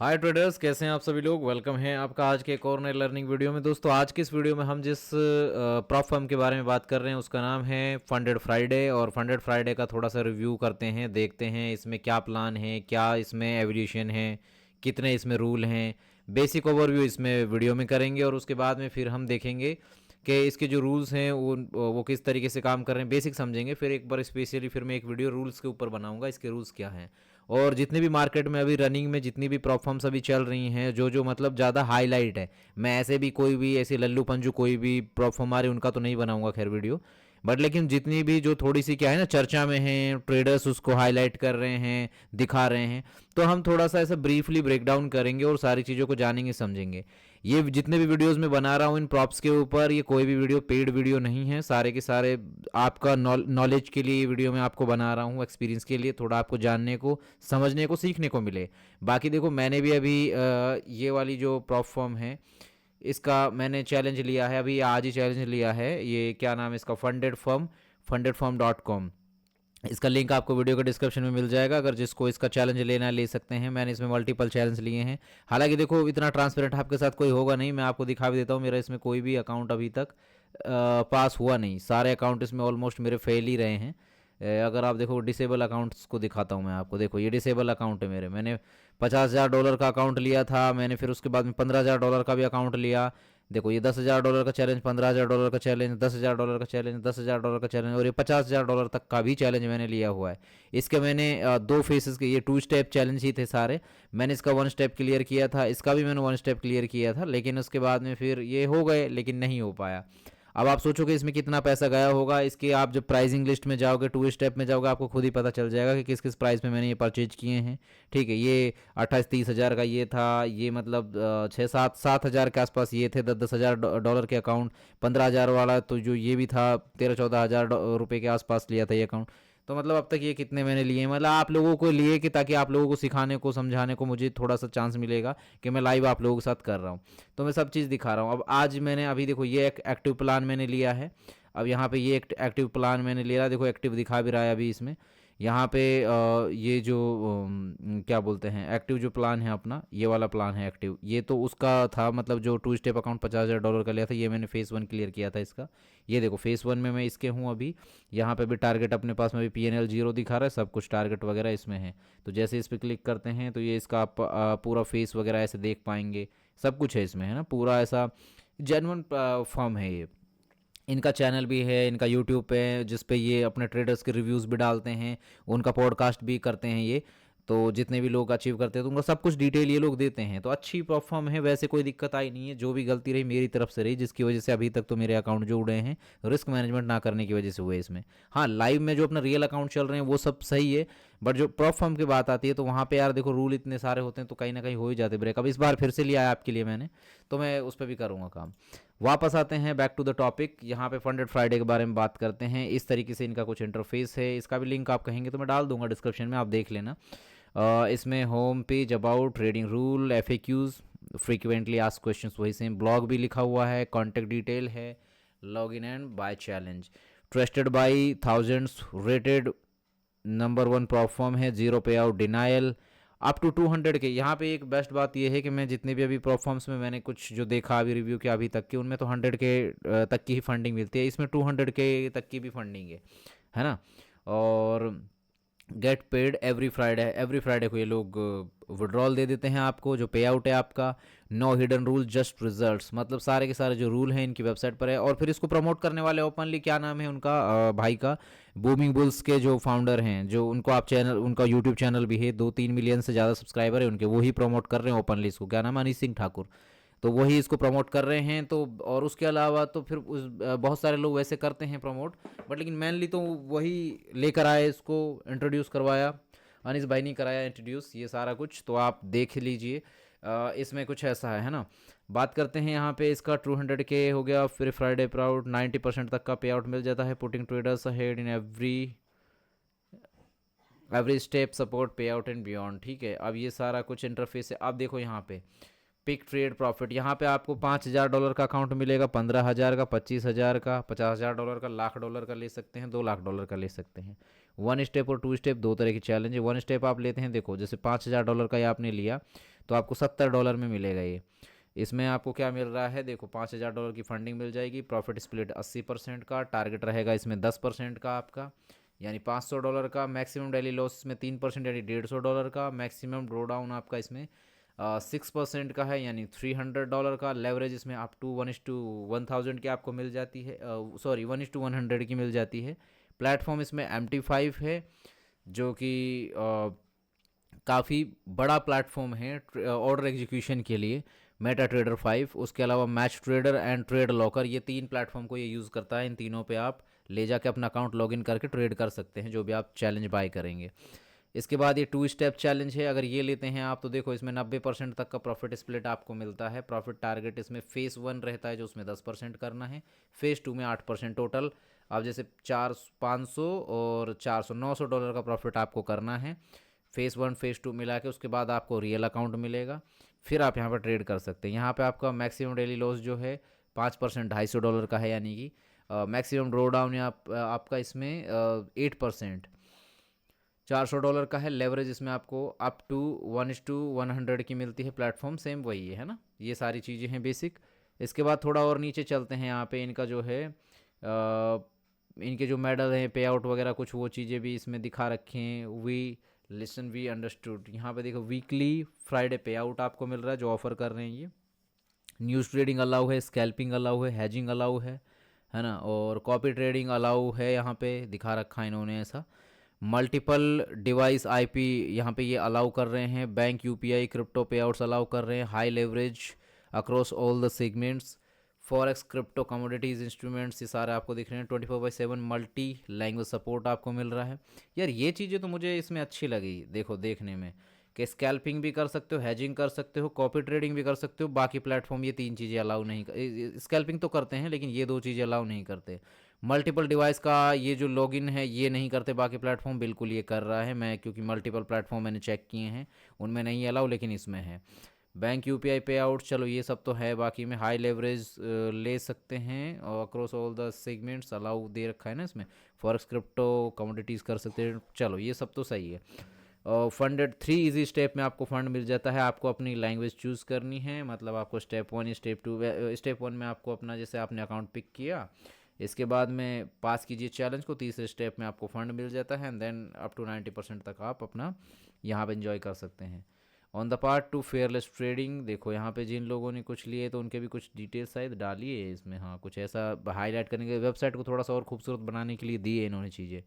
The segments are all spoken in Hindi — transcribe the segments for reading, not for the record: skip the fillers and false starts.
हाय ट्रेडर्स, कैसे हैं आप सभी लोग। वेलकम है आपका आज के एक और नए लर्निंग वीडियो में। दोस्तों आज की इस वीडियो में हम जिस प्रॉप फर्म के बारे में बात कर रहे हैं उसका नाम है फंडेड फ्राइडे। और फंडेड फ्राइडे का थोड़ा सा रिव्यू करते हैं, देखते हैं इसमें क्या प्लान है, क्या इसमें एवोल्यूशन है, कितने इसमें रूल हैं। बेसिक ओवरव्यू इसमें वीडियो में करेंगे और उसके बाद में फिर हम देखेंगे कि इसके जो रूल्स हैं वो किस तरीके से काम कर रहे हैं, बेसिक समझेंगे। फिर एक बार स्पेशली फिर मैं एक वीडियो रूल्स के ऊपर बनाऊंगा, इसके रूल्स क्या हैं। और जितने भी मार्केट में अभी रनिंग में जितनी भी प्रॉप फर्म्स अभी चल रही हैं, जो जो मतलब ज़्यादा हाईलाइट है, मैं ऐसे भी कोई भी ऐसे लल्लू पंजू कोई भी प्रॉप फर्म आ रही उनका तो नहीं बनाऊंगा खैर वीडियो। बट लेकिन जितनी भी जो थोड़ी सी क्या है ना चर्चा में है, ट्रेडर्स उसको हाईलाइट कर रहे हैं, दिखा रहे हैं, तो हम थोड़ा सा ऐसा ब्रीफली ब्रेक डाउन करेंगे और सारी चीज़ों को जानेंगे समझेंगे। ये जितने भी वीडियोस में बना रहा हूँ इन प्रॉप्स के ऊपर, ये कोई भी वीडियो पेड वीडियो नहीं है, सारे के सारे आपका नॉलेज के लिए ये वीडियो मैं आपको बना रहा हूँ, एक्सपीरियंस के लिए, थोड़ा आपको जानने को, समझने को, सीखने को मिले। बाकी देखो मैंने भी अभी ये वाली जो प्रॉप फॉर्म है इसका मैंने चैलेंज लिया है, अभी आज ही चैलेंज लिया है। ये क्या नाम है इसका, fundedfirm.com। इसका लिंक आपको वीडियो के डिस्क्रिप्शन में मिल जाएगा, अगर जिसको इसका चैलेंज लेना ले सकते हैं। मैंने इसमें मल्टीपल चैलेंज लिए हैं। हालांकि देखो इतना ट्रांसपेरेंट आपके साथ कोई होगा नहीं, मैं आपको दिखा भी देता हूँ। मेरा इसमें कोई भी अकाउंट अभी तक पास हुआ नहीं, सारे अकाउंट इसमें ऑलमोस्ट मेरे फेल ही रहे हैं। अगर आप देखो डिसेबल अकाउंट्स को दिखाता हूँ मैं आपको, देखो ये डिसेबल अकाउंट है मेरे। मैंने $50,000 का अकाउंट लिया था, मैंने फिर उसके बाद में $15,000 का भी अकाउंट लिया। देखो ये $10,000 का चैलेंज, $15,000 का चैलेंज, $10,000 का चैलेंज, $10,000 का चैलेंज, और ये $50,000 तक का भी चैलेंज मैंने लिया हुआ है। इसके मैंने दो फेसेस के, ये 2 स्टेप चैलेंज ही थे सारे। मैंने इसका 1 स्टेप क्लियर किया था, इसका भी मैंने 1 स्टेप क्लियर किया था, लेकिन उसके बाद में फिर ये हो गए, लेकिन नहीं हो पाया। अब आप सोचोगे इसमें कितना पैसा गया होगा, इसके आप जब प्राइसिंग लिस्ट में जाओगे, 2 स्टेप में जाओगे, आपको खुद ही पता चल जाएगा कि किस किस प्राइस में मैंने ये परचेज किए हैं। ठीक है, ये 28-30 हज़ार का ये था, ये मतलब 6-7 हज़ार के आसपास ये थे, 10-10 हज़ार डॉलर के अकाउंट। 15 हज़ार वाला तो जो ये भी था, 13-14 हज़ार रुपये के आसपास लिया था ये अकाउंट। तो मतलब अब तक ये कितने मैंने लिए, मतलब आप लोगों को लिए कि ताकि आप लोगों को सिखाने को, समझाने को मुझे थोड़ा सा चांस मिलेगा कि मैं लाइव आप लोगों के साथ कर रहा हूँ। तो मैं सब चीज़ दिखा रहा हूँ। अब आज मैंने अभी देखो ये एक एक्टिव प्लान मैंने लिया है। अब यहाँ पे ये एक एक्टिव प्लान मैंने लिया, देखो एक्टिव दिखा भी रहा है अभी इसमें। यहाँ पे ये जो क्या बोलते हैं, एक्टिव जो प्लान है अपना, ये वाला प्लान है एक्टिव, ये तो उसका था, मतलब जो 2 स्टेप अकाउंट $50,000 का लिया था, ये मैंने फेस 1 क्लियर किया था इसका। ये देखो फेस 1 में मैं इसके हूँ अभी। यहाँ पे भी टारगेट अपने पास में भी PNL 0 दिखा रहा है, सब कुछ टारगेट वगैरह इसमें है। तो जैसे इस पर क्लिक करते हैं तो ये इसका आप पूरा फेस वगैरह ऐसे देख पाएंगे, सब कुछ है इसमें, है ना, पूरा ऐसा जेन्युइन फॉर्म है ये। इनका चैनल भी है, इनका यूट्यूब पे, जिस पे ये अपने ट्रेडर्स के रिव्यूज़ भी डालते हैं, उनका पॉडकास्ट भी करते हैं ये। तो जितने भी लोग अचीव करते हैं तो उनका सब कुछ डिटेल ये लोग देते हैं। तो अच्छी परफॉर्म है, वैसे कोई दिक्कत आई नहीं है। जो भी गलती रही मेरी तरफ से रही, जिसकी वजह से अभी तक तो मेरे अकाउंट जो उड़े हैं रिस्क मैनेजमेंट ना करने की वजह से हुए इसमें। हाँ, लाइव में जो अपना रियल अकाउंट चल रहे हैं वो सब सही है, बट जो प्रॉप फर्म की बात आती है तो वहाँ पे यार देखो रूल इतने सारे होते हैं, तो कहीं ना कहीं हो ही जाते ब्रेक। अब इस बार फिर से लिया है आपके लिए मैंने, तो मैं उस पर भी करूँगा काम। वापस आते हैं बैक टू द टॉपिक, यहाँ पे फंडेड फ्राइडे के बारे में बात करते हैं। इस तरीके से इनका कुछ इंटरफेस है, इसका भी लिंक आप कहेंगे तो मैं डाल दूंगा डिस्क्रिप्शन में, आप देख लेना। इसमें home page, about, trading rule, FAQs, frequently asked questions वही सेम, ब्लॉग भी लिखा हुआ है, कॉन्टैक्ट डिटेल है, log in and buy challenge, trusted by thousands, rated number 1 perform है, 0 पे आउट, डिनाइल, अप टू 200 के। यहाँ पे एक बेस्ट बात यह है कि मैं जितने भी अभी परफॉर्म्स में मैंने कुछ जो देखा अभी रिव्यू किया अभी तक के, उनमें तो 100 के तक की ही फंडिंग मिलती है, इसमें 200 के तक की भी फंडिंग है ना। और get paid every Friday, every Friday को ये लोग विड्रॉल दे देते हैं आपको, जो पे आउट है आपका। No hidden rule, just results, मतलब सारे के सारे जो रूल हैं इनकी वेबसाइट पर है। और फिर इसको प्रमोट करने वाले ओपनली, क्या नाम है उनका, भाई का, बूमिंग बुल्स के जो फाउंडर हैं, जो उनको आप चैनल, उनका यूट्यूब चैनल भी है, 2-3 मिलियन से ज़्यादा सब्सक्राइबर है उनके, वही प्रमोट कर रहे हैं ओपनली इसको, क्या नाम है, अनिश सिंह ठाकुर। तो वही इसको प्रमोट कर रहे हैं। तो और उसके अलावा तो फिर बहुत सारे लोग वैसे करते हैं प्रमोट, बट लेकिन मेनली तो वही लेकर आए, इसको इंट्रोड्यूस करवाया, अनिस भाई ने कराया इंट्रोड्यूस ये सारा कुछ, तो आप देख लीजिए। इसमें कुछ ऐसा है ना। बात करते हैं यहाँ पे इसका 200 के हो गया, फिर फ्राइडे प्राउड 90% तक का पे आउट मिल जाता है, putting traders ahead in every step, support पे आउट एंड बियॉन्ड। ठीक है, अब ये सारा कुछ इंटरफेस है। अब देखो यहाँ पे पिक ट्रेड प्रॉफिट, यहाँ पे आपको $5,000 का अकाउंट मिलेगा, 15,000 का, 25,000 का, $50,000 का, $1,00,000 का ले सकते हैं, $2,00,000 का ले सकते हैं। 1 स्टेप और 2 स्टेप दो तरह की चैलेंज है। 1 स्टेप आप लेते हैं, देखो जैसे $5,000 का ये आपने लिया, तो आपको $70 में मिलेगा ये। इसमें आपको क्या मिल रहा है, देखो $5000 की फंडिंग मिल जाएगी, प्रॉफिट स्प्लिट 80% का, टारगेट रहेगा इसमें 10% का आपका, यानी $500 का, मैक्सिमम डेली लॉस में 3% यानी $150 का, मैक्सिमम ड्रॉ डाउन आपका इसमें 6% का है यानी $300 का, लेवरेज इसमें अप टू 1:1000 की आपको मिल जाती है, सॉरी 1:100 की मिल जाती है। प्लेटफॉर्म इसमें MT5 है जो कि काफ़ी बड़ा प्लेटफॉर्म है ऑर्डर एग्जीक्यूशन के लिए। मेटा ट्रेडर 5, उसके अलावा match trader and trade locker, ये 3 प्लेटफॉर्म को ये यूज़ करता है। इन तीनों पे आप ले जाके अपना अकाउंट लॉगिन करके ट्रेड कर सकते हैं जो भी आप चैलेंज बाय करेंगे। इसके बाद ये 2 स्टेप चैलेंज है, अगर ये लेते हैं आप तो देखो इसमें 90% तक का प्रॉफिट स्प्लिट आपको मिलता है। प्रॉफिट टारगेट इसमें फेज़ 1 रहता है जो उसमें 10% करना है, फेज़ 2 में 8% टोटल। अब जैसे 500 और 400 $900 का प्रॉफिट आपको करना है फेज़ 1 फेज़ 2 मिला के, उसके बाद आपको रियल अकाउंट मिलेगा, फिर आप यहाँ पर ट्रेड कर सकते हैं। यहाँ पे आपका मैक्सिमम डेली लॉस जो है 5% $250 का है, यानी कि मैक्सिमम ड्रॉ डाउन आपका इसमें 8% $400 का है। लेवरेज इसमें आपको अप टू 1:100 की मिलती है, प्लेटफॉर्म सेम वही है ना। ये सारी चीज़ें हैं बेसिक। इसके बाद थोड़ा और नीचे चलते हैं, यहाँ पे इनका जो है इनके जो मेडल हैं, पे आउट वगैरह कुछ वो चीज़ें भी इसमें दिखा रखे हैं। वी लिसन वी अंडरस्टूड, यहाँ पे देखो वीकली फ्राइडे पे आउट आपको मिल रहा है जो ऑफर कर रहे हैं ये। न्यूज़ ट्रेडिंग अलाउ है, स्कैल्पिंग अलाउ है, हैजिंग अलाउ है ना, और कॉपी ट्रेडिंग अलाउ है, यहाँ पे दिखा रखा है इन्होंने ऐसा। मल्टीपल डिवाइस आईपी यहाँ पे ये अलाउ कर रहे हैं। बैंक यूपीआई क्रिप्टो पे आउट्स अलाउ कर रहे हैं। High leverage across all the segments, forex crypto commodities instruments, ये सारे आपको दिख रहे हैं। 24/7 मल्टी लैंग्वेज सपोर्ट आपको मिल रहा है। यार ये चीज़ें तो मुझे इसमें अच्छी लगी, देखो देखने में कि स्कैल्पिंग भी कर सकते हो, हैजिंग कर सकते हो, कॉपी ट्रेडिंग भी कर सकते हो। बाकी प्लेटफॉर्म ये 3 चीज़ें अलाउ नहीं कर, स्कैल्पिंग तो करते हैं लेकिन ये 2 चीज़ें अलाउ नहीं करते। मल्टीपल डिवाइस का ये जो लॉगिन है ये नहीं करते, बाकी प्लेटफॉर्म बिल्कुल ये कर रहा है। मैं क्योंकि मल्टीपल प्लेटफॉर्म मैंने चेक किए हैं, उनमें नहीं अलाउ लेकिन इसमें है। बैंक यूपीआई पे आउट, चलो ये सब तो है। बाकी में हाई लेवरेज ले सकते हैं और across all the segments allow दे रखा है ना इसमें। फॉरेक्स क्रिप्टो कमोडिटीज़ कर सकते हैं, चलो ये सब तो सही है। फंडेड 3 इजी स्टेप में आपको फंड मिल जाता है। आपको अपनी लैंग्वेज चूज़ करनी है, मतलब आपको स्टेप 1 स्टेप 2, स्टेप 1 में आपको अपना जैसे आपने अकाउंट पिक किया, इसके बाद में पास कीजिए चैलेंज को, तीसरे स्टेप में आपको फ़ंड मिल जाता है एंड देन अप टू 90% तक आप अपना यहाँ पे एंजॉय कर सकते हैं। On the part two fearless trading, देखो यहाँ पे जिन लोगों ने कुछ लिए तो उनके भी कुछ डिटेल्स शायद डाली है इसमें, हाँ कुछ ऐसा हाईलाइट करने के, वेबसाइट को थोड़ा सा और खूबसूरत बनाने के लिए दी है इन्होंने चीज़ें।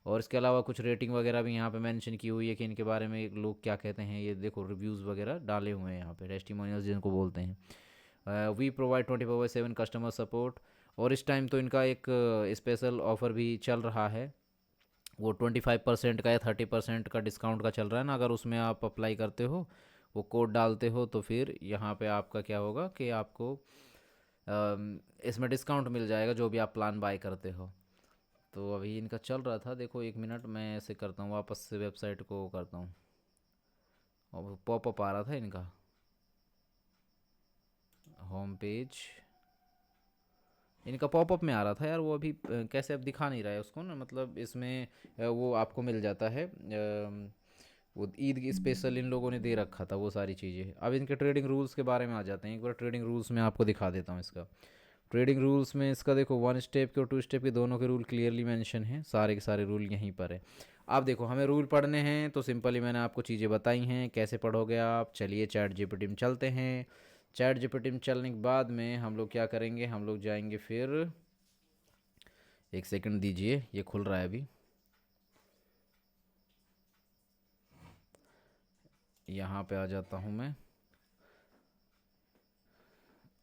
और इसके अलावा कुछ रेटिंग वगैरह भी यहाँ पे मेंशन की हुई है कि इनके बारे में लोग क्या कहते हैं, ये देखो रिव्यूज़ वगैरह डाले हुए हैं यहाँ पे, टेस्टिमोनियल्स जिनको बोलते हैं। वी प्रोवाइड 24/7 कस्टमर सपोर्ट, और इस टाइम तो इनका एक स्पेशल ऑफ़र भी चल रहा है, वो 25% का या 30% का डिस्काउंट का चल रहा है ना। अगर उसमें आप अप्लाई करते हो, वो कोड डालते हो, तो फिर यहाँ पे आपका क्या होगा कि आपको इसमें डिस्काउंट मिल जाएगा जो भी आप प्लान बाय करते हो। तो अभी इनका चल रहा था, देखो एक मिनट मैं ऐसे करता हूँ, वापस से वेबसाइट को करता हूँ, और पॉपअप आ रहा था इनका होम पेज, इनका पॉपअप में आ रहा था यार, वो अभी कैसे अब दिखा नहीं रहा है उसको ना, मतलब इसमें वो आपको मिल जाता है, वो ईद की स्पेशल इन लोगों ने दे रखा था वो सारी चीज़ें। अब इनके ट्रेडिंग रूल्स के बारे में आ जाते हैं, एक बार ट्रेडिंग रूल्स में आपको दिखा देता हूँ इसका। ट्रेडिंग रूल्स में इसका देखो 1 स्टेप के और 2 स्टेप के दोनों के रूल क्लियरली मेंशन हैं, सारे के सारे रूल यहीं पर है। अब देखो हमें रूल पढ़ने हैं तो सिंपली मैंने आपको चीज़ें बताई हैं, कैसे पढ़ोगे आप, चलिए चैट जीपीटी में चलते हैं। चैट जीपीटी में चलने के बाद में हम लोग क्या करेंगे, हम लोग जाएंगे फिर, एक सेकंड दीजिए, ये खुल रहा है अभी, यहाँ पे आ जाता हूँ मैं।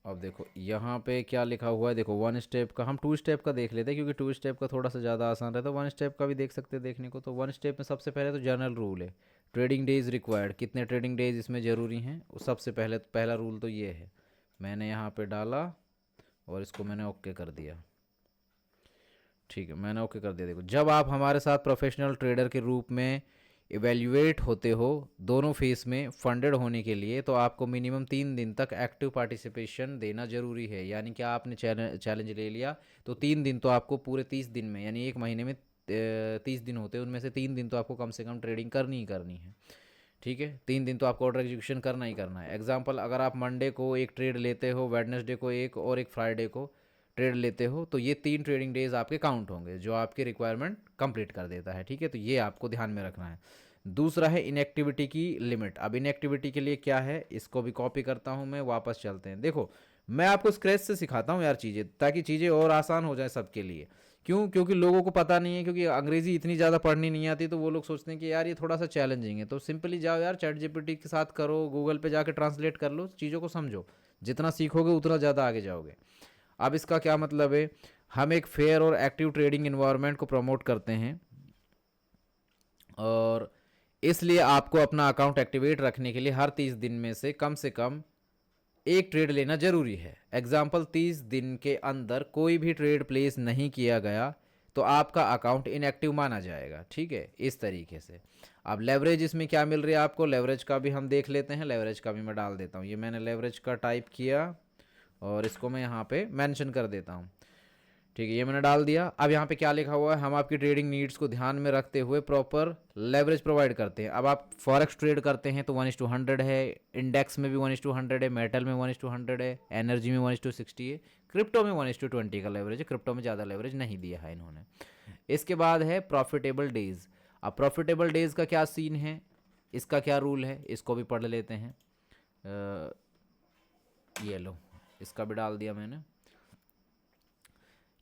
अब देखो यहाँ पे क्या लिखा हुआ है, देखो 1 स्टेप का, हम 2 स्टेप का देख लेते हैं क्योंकि 2 स्टेप का थोड़ा सा ज़्यादा आसान रहता है। 1 स्टेप का भी देख सकते हैं देखने को, तो 1 स्टेप में सबसे पहले तो जनरल रूल है, ट्रेडिंग डेज रिक्वायर्ड, कितने ट्रेडिंग डेज इसमें ज़रूरी हैं, सबसे पहले पहला रूल तो ये है। मैंने यहाँ पे डाला और इसको मैंने ओके कर दिया, ठीक है मैंने ओके कर दिया। देखो जब आप हमारे साथ प्रोफेशनल ट्रेडर के रूप में इवेल्युएट होते हो दोनों फेस में फंडेड होने के लिए, तो आपको मिनिमम 3 दिन तक एक्टिव पार्टिसिपेशन देना ज़रूरी है। यानी कि आपने चैलेंज ले लिया तो 3 दिन तो आपको पूरे 30 दिन में, यानी एक महीने में 30 दिन होते हैं, उनमें से 3 दिन तो आपको कम से कम ट्रेडिंग करनी ही करनी है, ठीक है, 3 दिन तो आपको ऑर्डर एग्जीक्यूशन करना ही करना है। एग्जाम्पल, अगर आप मंडे को एक ट्रेड लेते हो, वेडनेसडे को एक और एक फ्राइडे को ट्रेड लेते हो, तो ये 3 ट्रेडिंग डेज आपके काउंट होंगे, जो आपकी रिक्वायरमेंट कंप्लीट कर देता है। ठीक है, तो ये आपको ध्यान में रखना है। दूसरा है इनएक्टिविटी की लिमिट। अब इनएक्टिविटी के लिए क्या है, इसको भी कॉपी करता हूँ मैं, वापस चलते हैं। देखो, मैं आपको स्क्रैच से सिखाता हूँ यार चीज़ें, ताकि चीज़ें और आसान हो जाए सबके लिए। क्यों? क्योंकि लोगों को पता नहीं है, क्योंकि अंग्रेज़ी इतनी ज़्यादा पढ़नी नहीं आती, तो वो लोग सोचते हैं कि यार ये थोड़ा सा चैलेंजिंग है। तो सिंपली जाओ यार, चैट जीपीटी के साथ करो, गूगल पे जाके ट्रांसलेट कर लो, चीज़ों को समझो। जितना सीखोगे उतना ज़्यादा आगे जाओगे। अब इसका क्या मतलब है, हम एक फेयर और एक्टिव ट्रेडिंग इन्वायरमेंट को प्रमोट करते हैं, और इसलिए आपको अपना अकाउंट एक्टिवेट रखने के लिए हर 30 दिन में से कम एक ट्रेड लेना जरूरी है। एग्जाम्पल, 30 दिन के अंदर कोई भी ट्रेड प्लेस नहीं किया गया तो आपका अकाउंट इनएक्टिव माना जाएगा। ठीक है, इस तरीके से। अब लेवरेज इसमें क्या मिल रही है आपको, लेवरेज का भी हम देख लेते हैं। लेवरेज का भी मैं डाल देता हूँ, ये मैंने लेवरेज का टाइप किया और इसको मैं यहाँ पे मेंशन कर देता हूँ। ठीक है, ये मैंने डाल दिया। अब यहाँ पे क्या लिखा हुआ है, हम आपकी ट्रेडिंग नीड्स को ध्यान में रखते हुए प्रॉपर लेवरेज प्रोवाइड करते हैं। अब आप फॉरेक्स ट्रेड करते हैं तो 1:100 है, इंडेक्स में भी 1:100 है, मेटल में 1:100 है, एनर्जी में 1:60 है, क्रिप्टो में 1:20 का लेवरेज है। क्रिप्टो में ज़्यादा लेवरेज नहीं दिया है इन्होंने। इसके बाद है प्रॉफिटेबल डेज। अब प्रॉफिटेबल डेज का क्या सीन है, इसका क्या रूल है, इसको भी पढ़ लेते हैं। ये लो, इसका भी डाल दिया मैंने।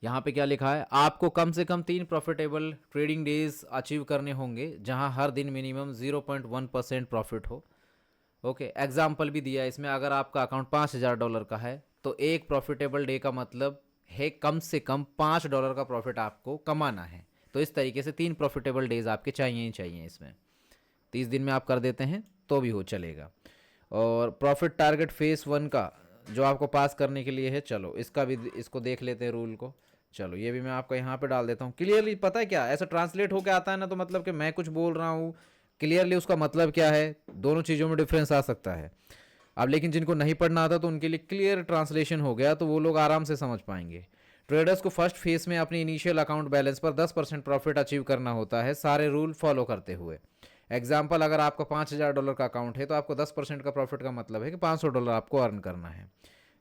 यहाँ पे क्या लिखा है, आपको कम से कम 3 प्रॉफिटेबल ट्रेडिंग डेज अचीव करने होंगे, जहाँ हर दिन मिनिमम 0.1% प्रॉफिट हो। ओके, एग्जाम्पल भी दिया है इसमें। अगर आपका अकाउंट $5,000 का है तो एक प्रॉफिटेबल डे का मतलब है कम से कम $5 का प्रॉफिट आपको कमाना है। तो इस तरीके से 3 प्रॉफिटेबल डेज आपके चाहिए ही चाहिए इसमें। 30 दिन में आप कर देते हैं तो भी हो चलेगा। और प्रॉफिट टारगेट फेस 1 का जो आपको पास करने के लिए है, चलो इसका भी, इसको देख लेते हैं रूल को। चलो ये भी मैं आपको यहाँ पे डाल देता हूँ क्लियरली। पता है क्या, ऐसा ट्रांसलेट होकर आता है ना, तो मतलब कि मैं कुछ बोल रहा हूँ, क्लियरली उसका मतलब क्या है, दोनों चीज़ों में डिफरेंस आ सकता है। अब लेकिन जिनको नहीं पढ़ना आता तो उनके लिए क्लियर ट्रांसलेशन हो गया, तो वो लोग आराम से समझ पाएंगे। ट्रेडर्स को फर्स्ट फेज में अपनी इनिशियल अकाउंट बैलेंस पर 10% प्रॉफिट अचीव करना होता है, सारे रूल फॉलो करते हुए। एग्जाम्पल, अगर आपका $5,000 का अकाउंट है तो आपको 10% का प्रॉफिट का मतलब है कि $500 आपको अर्न करना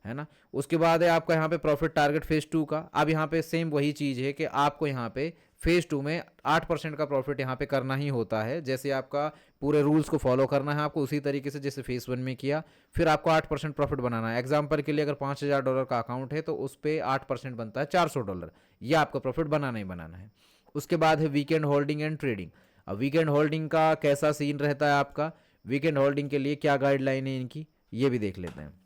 है ना। उसके बाद है आपका यहाँ पे प्रॉफिट टारगेट फेज 2 का। अब यहाँ पे सेम वही चीज़ है कि आपको यहाँ पे फेज 2 में 8% का प्रॉफिट यहाँ पे करना ही होता है। जैसे आपका पूरे रूल्स को फॉलो करना है आपको, उसी तरीके से जैसे फेज 1 में किया, फिर आपको 8% प्रॉफिट बनाना है। एग्जाम्पल के लिए, अगर $5,000 का अकाउंट है तो उस पर 8% बनता है $400। ये आपका प्रॉफिट बनाना ही बनाना है। उसके बाद है वीकेंड होल्डिंग एंड ट्रेडिंग। अब वीकेंड होल्डिंग का कैसा सीन रहता है आपका, वीकेंड होल्डिंग के लिए क्या गाइडलाइन है इनकी, ये भी देख लेते हैं।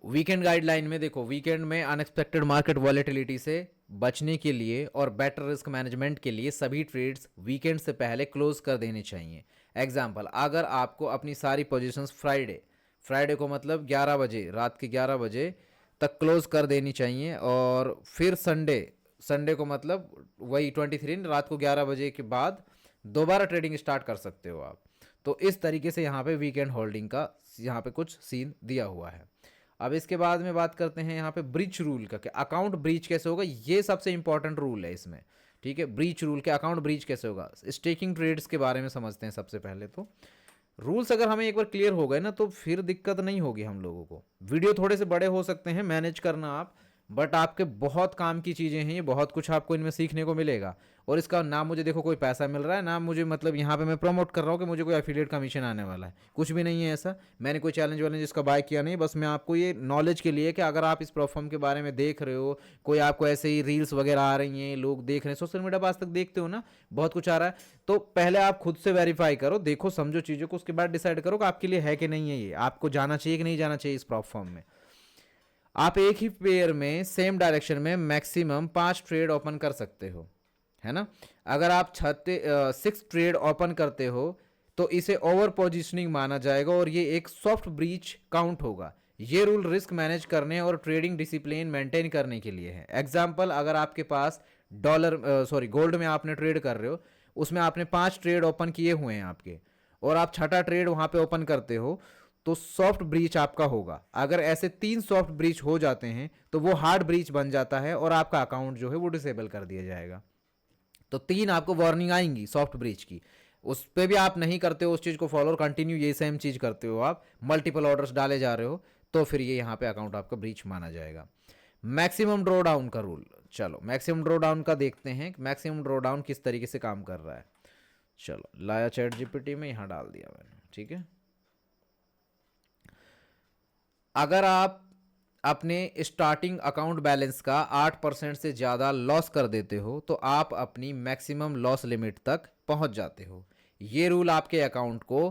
वीकेंड गाइडलाइन में देखो, वीकेंड में अनएक्सपेक्टेड मार्केट वॉलेटिलिटी से बचने के लिए और बेटर रिस्क मैनेजमेंट के लिए सभी ट्रेड्स वीकेंड से पहले क्लोज कर देने चाहिए। एग्जाम्पल, अगर आपको अपनी सारी पोजीशंस फ्राइडे को मतलब 11 बजे, रात के 11 बजे तक क्लोज कर देनी चाहिए, और फिर संडे को मतलब वही 23 रात को 11 बजे के बाद दोबारा ट्रेडिंग स्टार्ट कर सकते हो आप। तो इस तरीके से यहाँ पे वीकेंड होल्डिंग का यहाँ पे कुछ सीन दिया हुआ है। अब इसके बाद में बात करते हैं यहाँ पे ब्रीच रूल का, कि अकाउंट ब्रीच कैसे होगा। ये सबसे इंपॉर्टेंट रूल है इसमें। ठीक है, ब्रीच रूल के अकाउंट ब्रीच कैसे होगा। स्टेकिंग ट्रेड्स के बारे में समझते हैं सबसे पहले। तो रूल्स अगर हमें एक बार क्लियर हो गए ना, तो फिर दिक्कत नहीं होगी हम लोगों को। वीडियो थोड़े से बड़े हो सकते हैं, मैनेज करना आप, बट आपके बहुत काम की चीज़ें हैं ये, बहुत कुछ आपको इनमें सीखने को मिलेगा। और इसका ना मुझे देखो कोई पैसा मिल रहा है, ना मुझे मतलब यहाँ पे मैं प्रमोट कर रहा हूँ कि मुझे कोई एफिलिएट कमीशन आने वाला है, कुछ भी नहीं है ऐसा। मैंने कोई चैलेंज वालेंज इसका बाय किया नहीं, बस मैं आपको ये नॉलेज के लिए कि अगर आप इस प्लेटफॉर्म के बारे में देख रहे हो, कोई आपको ऐसे ही रील्स वगैरह आ रही हैं, लोग देख रहे हैं, सोशल मीडिया पर आज तक देखते हो ना, बहुत कुछ आ रहा है, तो पहले आप खुद से वेरीफाई करो, देखो समझो चीज़ों को, उसके बाद डिसाइड करो कि आपके लिए है कि नहीं है, ये आपको जाना चाहिए कि नहीं जाना चाहिए इस प्लेटफॉर्म में। आप एक ही पेयर में सेम डायरेक्शन में मैक्सिमम 5 ट्रेड ओपन कर सकते हो, है ना। अगर आप 6 ट्रेड ओपन करते हो तो इसे ओवर पोजिशनिंग माना जाएगा और ये एक सॉफ्ट ब्रीच काउंट होगा। ये रूल रिस्क मैनेज करने और ट्रेडिंग डिसिप्लिन मेंटेन करने के लिए है। एग्जाम्पल, अगर आपके पास गोल्ड में आपने ट्रेड कर रहे हो, उसमें आपने 5 ट्रेड ओपन किए हुए हैं आपके, और आप 6ठा ट्रेड वहाँ पे ओपन करते हो, तो सॉफ्ट ब्रीच आपका होगा। अगर ऐसे 3 सॉफ्ट ब्रीच हो जाते हैं तो वो हार्ड ब्रीच बन जाता है और आपका अकाउंट जो है वो डिसेबल कर दिया जाएगा। तो 3 आपको वार्निंग आएंगी सॉफ्ट ब्रीच की। उस पे भी आप नहीं करते हो उस चीज़ को फॉलो और कंटिन्यू यही सेम चीज़ करते हो, आप मल्टीपल ऑर्डर्स डाले जा रहे हो, तो फिर ये यहाँ पे अकाउंट आपका ब्रीच माना जाएगा। मैक्सिमम ड्रॉ डाउन का रूल, चलो मैक्सिमम ड्रॉ डाउन का देखते हैं, मैक्सिमम ड्रॉ डाउन किस तरीके से काम कर रहा है। चलो लाया चैट जीपीटी में, यहाँ डाल दिया मैंने, ठीक है। अगर आप अपने स्टार्टिंग अकाउंट बैलेंस का 8% से ज़्यादा लॉस कर देते हो तो आप अपनी मैक्सिमम लॉस लिमिट तक पहुंच जाते हो। ये रूल आपके अकाउंट को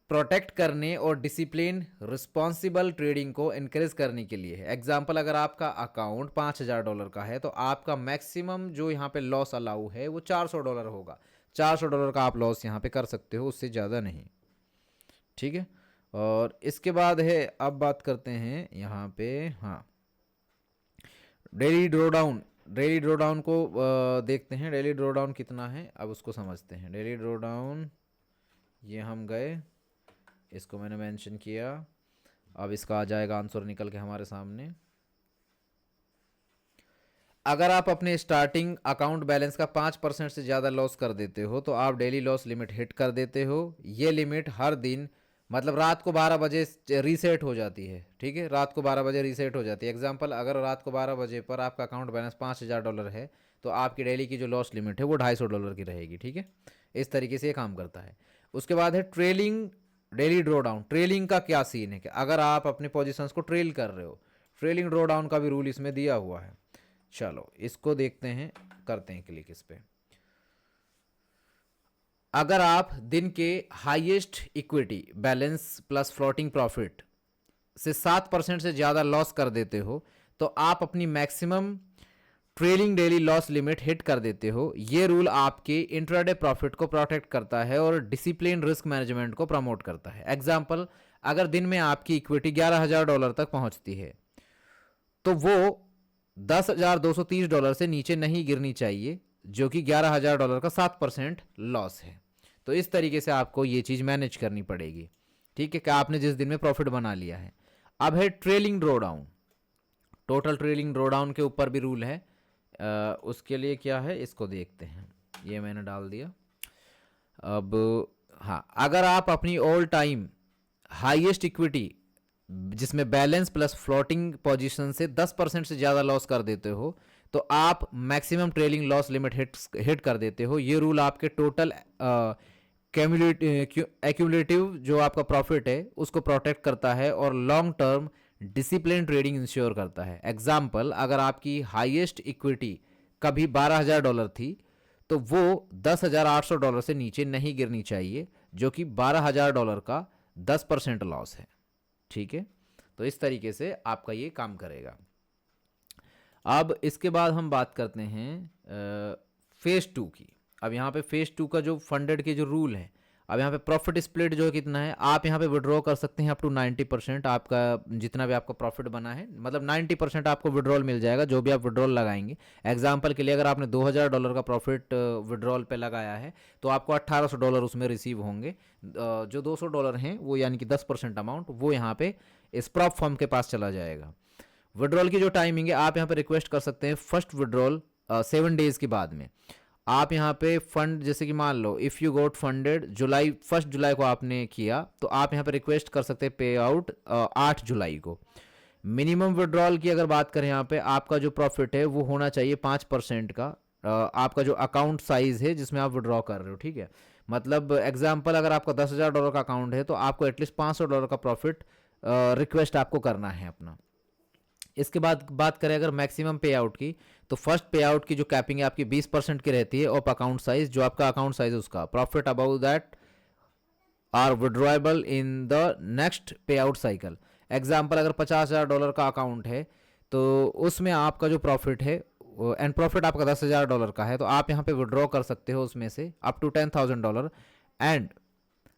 प्रोटेक्ट करने और डिसिप्लिन रिस्पॉन्सिबल ट्रेडिंग को इनक्रेज करने के लिए है। एग्जाम्पल, अगर आपका अकाउंट $5000 का है तो आपका मैक्सिमम जो यहाँ पे लॉस अलाउ है वो $400 होगा। $400 का आप लॉस यहाँ पे कर सकते हो, उससे ज़्यादा नहीं, ठीक है। और इसके बाद है, अब बात करते हैं यहाँ पे, हाँ daily draw down. Daily draw down को देखते हैं, डेली ड्रॉ डाउन कितना है अब उसको समझते हैं। डेली ड्रॉ डाउन, ये हम गए, इसको मैंने मेंशन किया, अब इसका आ जाएगा आंसर निकल के हमारे सामने। अगर आप अपने स्टार्टिंग अकाउंट बैलेंस का 5% से ज़्यादा लॉस कर देते हो तो आप डेली लॉस लिमिट हिट कर देते हो। ये लिमिट हर दिन, मतलब रात को 12 बजे रीसेट हो जाती है, ठीक है, रात को 12 बजे रीसेट हो जाती है। एग्जांपल, अगर रात को 12 बजे पर आपका अकाउंट बैलेंस $5000 है तो आपकी डेली की जो लॉस लिमिट है वो $250 की रहेगी, ठीक है। इस तरीके से ये काम करता है। उसके बाद है trailing daily draw down. Trailing का क्या सीन है कि अगर आप अपने पोजीशंस को ट्रेल कर रहे हो, ट्रेलिंग ड्रॉ डाउन का भी रूल इसमें दिया हुआ है। चलो इसको देखते हैं, करते हैं क्लिक इस पे। अगर आप दिन के highest equity balance plus floating profit से 7% से ज़्यादा लॉस कर देते हो तो आप अपनी maximum trailing daily loss limit hit कर देते हो। ये रूल आपके इंट्राडे प्रॉफिट को प्रोटेक्ट करता है और डिसिप्लिन रिस्क मैनेजमेंट को प्रमोट करता है। एग्जाम्पल, अगर दिन में आपकी इक्विटी $11000 तक पहुंचती है तो वो $10,230 से नीचे नहीं गिरनी चाहिए, जो कि $11,000 का 7% लॉस है। तो इस तरीके से आपको ये चीज़ मैनेज करनी पड़ेगी, ठीक है, कि आपने जिस दिन में प्रॉफिट बना लिया है। अब है trailing draw down. Total trailing draw down के ऊपर भी रूल है। उसके लिए क्या है इसको देखते हैं, ये मैंने डाल दिया। अब हाँ, अगर आप अपनी ऑल टाइम हाईएस्ट इक्विटी जिसमें बैलेंस प्लस फ्लोटिंग पोजीशन से 10% से ज़्यादा लॉस कर देते हो तो आप maximum trailing loss limit hit कर देते हो। ये रूल आपके टोटल एक्यूमुलेटिव जो आपका प्रॉफिट है उसको प्रोटेक्ट करता है और long term discipline trading ensure करता है। एग्जाम्पल, अगर आपकी हाईएस्ट इक्विटी कभी $12,000 थी तो वो $10,800 से नीचे नहीं गिरनी चाहिए, जो कि $12,000 का 10% लॉस है, ठीक है। तो इस तरीके से आपका ये काम करेगा। अब इसके बाद हम बात करते हैं फेज 2 की। अब यहाँ पे फेज 2 का जो फंडेड के जो रूल है, अब यहाँ पे प्रॉफिट स्प्लिट जो है कितना है, आप यहाँ पे विड्रॉ कर सकते हैं अप टू 90%। आपका जितना भी आपका प्रॉफिट बना है, मतलब 90% आपको विड्रॉल मिल जाएगा जो भी आप विड्रॉल लगाएंगे। एग्जाम्पल के लिए, अगर आपने $2,000 का प्रॉफिट विड्रॉल पे लगाया है तो आपको $1,800 उसमें रिसीव होंगे। जो $200 हैं वो यानी कि 10% अमाउंट वो यहाँ पे इस प्रॉप फर्म के पास चला जाएगा। विड्रॉल की जो टाइमिंग है, आप यहाँ पे रिक्वेस्ट कर सकते हैं फर्स्ट विड्रॉल 7 डेज के बाद में। आप यहाँ पे फंड, जैसे कि मान लो इफ़ यू गोट फंडेड 1 जुलाई को आपने किया तो आप यहाँ पे रिक्वेस्ट कर सकते हैं पे आउट 8 जुलाई को। मिनिमम विड्रॉल की अगर बात करें, यहाँ पे आपका जो प्रॉफिट है वो होना चाहिए 5% का आपका जो अकाउंट साइज है जिसमें आप विड्रॉ कर रहे हो, ठीक है। मतलब एग्जाम्पल, अगर आपका $10,000 का अकाउंट है तो आपको एटलीस्ट $500 का प्रॉफिट रिक्वेस्ट आपको करना है अपना। इसके बाद बात करें अगर मैक्सिमम पे आउट की, तो फर्स्ट पे आउट की जो कैपिंग है आपकी 20% की रहती है ऑफ अकाउंट साइज, जो आपका अकाउंट साइज है उसका। Profit about that are withdrawable in the next pay out cycle. Example, अगर $50,000 का अकाउंट है तो उसमें आपका जो प्रॉफिट है एंड प्रॉफिट आपका $10,000 का है तो आप यहाँ पे विड्रॉ कर सकते हो उसमें से up to $10,000 and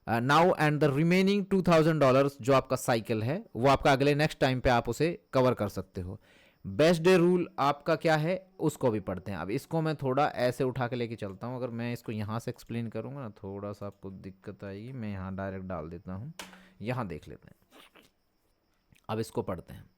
now and the remaining $2,000 जो आपका साइकिल है वो आपका अगले नेक्स्ट टाइम पे आप उसे कवर कर सकते हो। बेस्ट डे रूल आपका क्या है उसको भी पढ़ते हैं। अब इसको मैं थोड़ा ऐसे उठा के लेके चलता हूँ, अगर मैं इसको यहाँ से एक्सप्लेन करूँगा ना थोड़ा सा आपको दिक्कत आएगी। मैं यहाँ डायरेक्ट डाल देता हूँ, यहाँ देख लेते हैं। अब इसको पढ़ते हैं।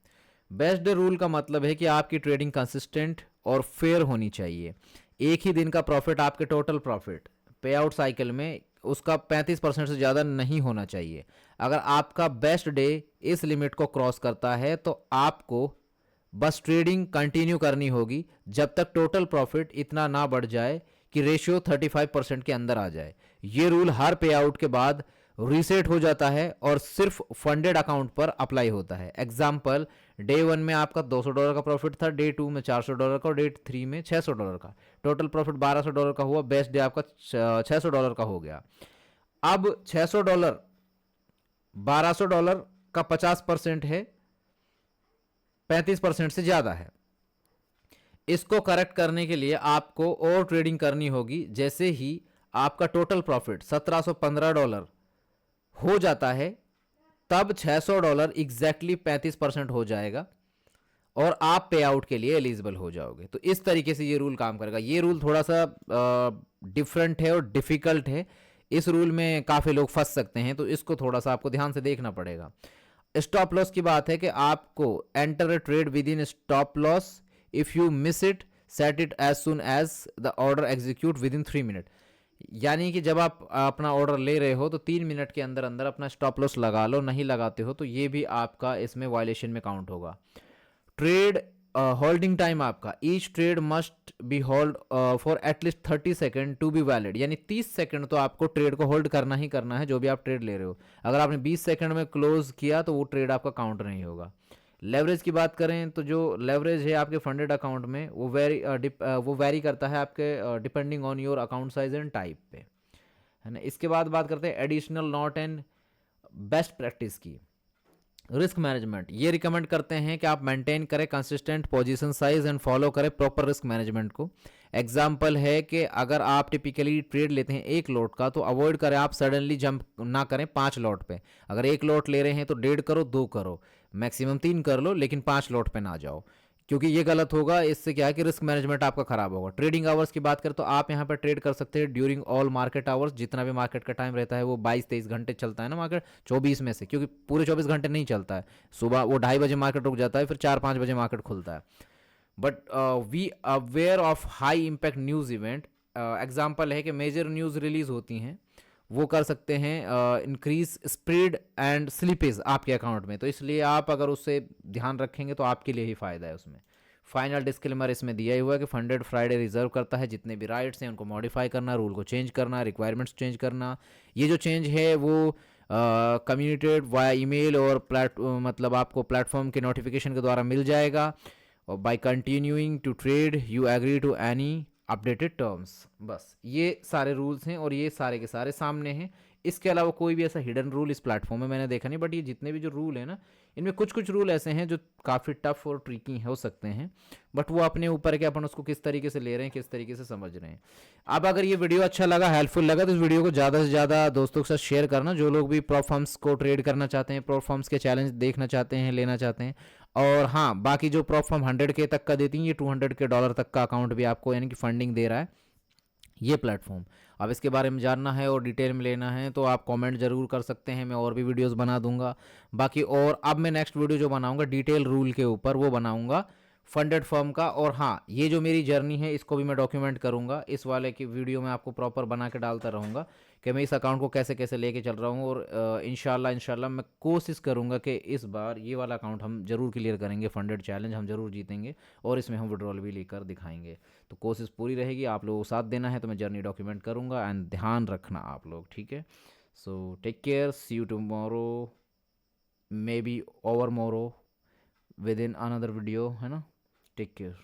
बेस्ट डे रूल का मतलब है कि आपकी ट्रेडिंग कंसिस्टेंट और फेयर होनी चाहिए। एक ही दिन का प्रॉफिट आपके टोटल प्रॉफिट पे आउट साइकिल में उसका 35% से ज़्यादा नहीं होना चाहिए। अगर आपका बेस्ट डे इस लिमिट को क्रॉस करता है तो आपको बस ट्रेडिंग कंटिन्यू करनी होगी जब तक टोटल प्रॉफिट इतना ना बढ़ जाए कि रेशियो 35% के अंदर आ जाए। ये रूल हर पे आउट के बाद रीसेट हो जाता है और सिर्फ फंडेड अकाउंट पर अप्लाई होता है। एग्जाम्पल, डे 1 में आपका $200 का प्रॉफिट था, डे 2 में $400 का और डे 3 में $600 का। टोटल प्रॉफिट $1200 का हुआ, बेस्ट डे आपका $600 का हो गया। अब $600 $1200 का 50% है, 35% से ज़्यादा है। इसको करेक्ट करने के लिए आपको और ट्रेडिंग करनी होगी। जैसे ही आपका टोटल प्रॉफिट $1715 हो जाता है तब $600 एग्जैक्टली 35% हो जाएगा और आप पे आउट के लिए एलिजिबल हो जाओगे। तो इस तरीके से ये रूल काम करेगा। ये रूल थोड़ा सा डिफरेंट है और डिफिकल्ट है। इस रूल में काफ़ी लोग फंस सकते हैं, तो इसको थोड़ा सा आपको ध्यान से देखना पड़ेगा। स्टॉप लॉस की बात है कि आपको enter a trade within stop loss, if you miss it set it as soon as the order execute within 3 minute. यानी कि जब आप अपना ऑर्डर ले रहे हो तो 3 मिनट के अंदर अंदर अपना स्टॉप लॉस लगा लो, नहीं लगाते हो तो ये भी आपका इसमें वायलेशन में काउंट होगा। ट्रेड होल्डिंग टाइम आपका, each trade must be hold for at least 30 second to be valid. यानी 30 सेकेंड तो आपको ट्रेड को होल्ड करना ही करना है जो भी आप ट्रेड ले रहे हो। अगर आपने 20 सेकेंड में क्लोज किया तो वो ट्रेड आपका काउंट नहीं होगा। लेवरेज की बात करें तो जो लेवरेज है आपके फंडेड अकाउंट में वो वेरी करता है आपके depending on your account size and type पे, है ना। इसके बाद बात करते हैं additional not and best practice की। रिस्क मैनेजमेंट, ये रिकमेंड करते हैं कि आप मेंटेन करें consistent position size and follow करें प्रॉपर रिस्क मैनेजमेंट को। एग्जांपल है कि अगर आप टिपिकली ट्रेड लेते हैं 1 लॉट का तो अवॉइड करें आप सडनली जंप ना करें 5 लॉट पे। अगर 1 लॉट ले रहे हैं तो 1.5 करो, 2 करो, मैक्सिमम 3 कर लो, लेकिन 5 लॉट पे ना जाओ, क्योंकि ये गलत होगा। इससे क्या है कि रिस्क मैनेजमेंट आपका खराब होगा। ट्रेडिंग आवर्स की बात करें तो आप यहाँ पर ट्रेड कर सकते हैं ड्यूरिंग ऑल मार्केट आवर्स। जितना भी मार्केट का टाइम रहता है वो 22-23 घंटे चलता है ना मार्केट, 24 में से, क्योंकि पूरे 24 घंटे नहीं चलता है। सुबह वो 2:30 बजे मार्केट रुक जाता है, फिर 4-5 बजे मार्केट खुलता है। But we aware of high impact news event. Example है कि मेजर न्यूज़ रिलीज होती हैं, वो कर सकते हैं इंक्रीज स्प्रेड एंड स्लिपेज आपके अकाउंट में। तो इसलिए आप अगर उससे ध्यान रखेंगे तो आपके लिए ही फ़ायदा है उसमें। फाइनल डिस्क्लेमर इसमें दिया ही हुआ है कि फंडेड फ्राइडे रिजर्व करता है जितने भी राइट्स हैं उनको मॉडिफाई करना, रूल को चेंज करना, रिक्वायरमेंट्स चेंज करना। ये जो चेंज है वो कम्युनिकेट वाया ईमेल और मतलब आपको प्लेटफॉर्म के नोटिफिकेशन के द्वारा मिल जाएगा। और by continuing to trade you agree to any updated terms. बस ये सारे रूल्स हैं और ये सारे के सारे सामने हैं। इसके अलावा कोई भी ऐसा हिडन रूल इस प्लेटफॉर्म में मैंने देखा नहीं। बट ये जितने भी जो रूल है ना, इनमें कुछ कुछ रूल ऐसे हैं जो काफ़ी टफ और ट्रिकी हो सकते हैं, बट वो अपने ऊपर है कि अपन उसको किस तरीके से ले रहे हैं, किस तरीके से समझ रहे हैं। अब अगर ये वीडियो अच्छा लगा, हेल्पफुल लगा, तो इस वीडियो को ज़्यादा से ज़्यादा दोस्तों के साथ शेयर करना, जो लोग भी प्रॉप फर्म्स को ट्रेड करना चाहते हैं, प्रॉप फर्म्स के चैलेंज देखना चाहते हैं, लेना चाहते हैं। और हाँ, बाकी जो प्रॉप फर्म 100K तक का देती हैं, ये $200K तक का अकाउंट भी आपको यानी कि फंडिंग दे रहा है ये प्लेटफॉर्म। अब इसके बारे में जानना है और डिटेल में लेना है तो आप कमेंट ज़रूर कर सकते हैं, मैं और भी वीडियोस बना दूंगा। बाकी और अब मैं नेक्स्ट वीडियो जो बनाऊंगा डिटेल रूल के ऊपर वो बनाऊंगा फंडेड फर्म का। और हाँ, ये जो मेरी जर्नी है इसको भी मैं डॉक्यूमेंट करूंगा। इस वाले की वीडियो में आपको प्रॉपर बना के डालता रहूँगा कि मैं इस अकाउंट को कैसे कैसे लेके चल रहा हूँ। और इंशाल्लाह मैं कोशिश करूँगा कि इस बार ये वाला अकाउंट हम ज़रूर क्लियर करेंगे, फंडेड चैलेंज हम ज़रूर जीतेंगे और इसमें हम विड्रॉल भी लेकर दिखाएंगे। तो कोशिश पूरी रहेगी, आप लोगों को साथ देना है तो मैं जर्नी डॉक्यूमेंट करूँगा। एंड ध्यान रखना आप लोग, ठीक है। So take care, see you tomorrow, maybe over morrow within another video, है ना। Take care.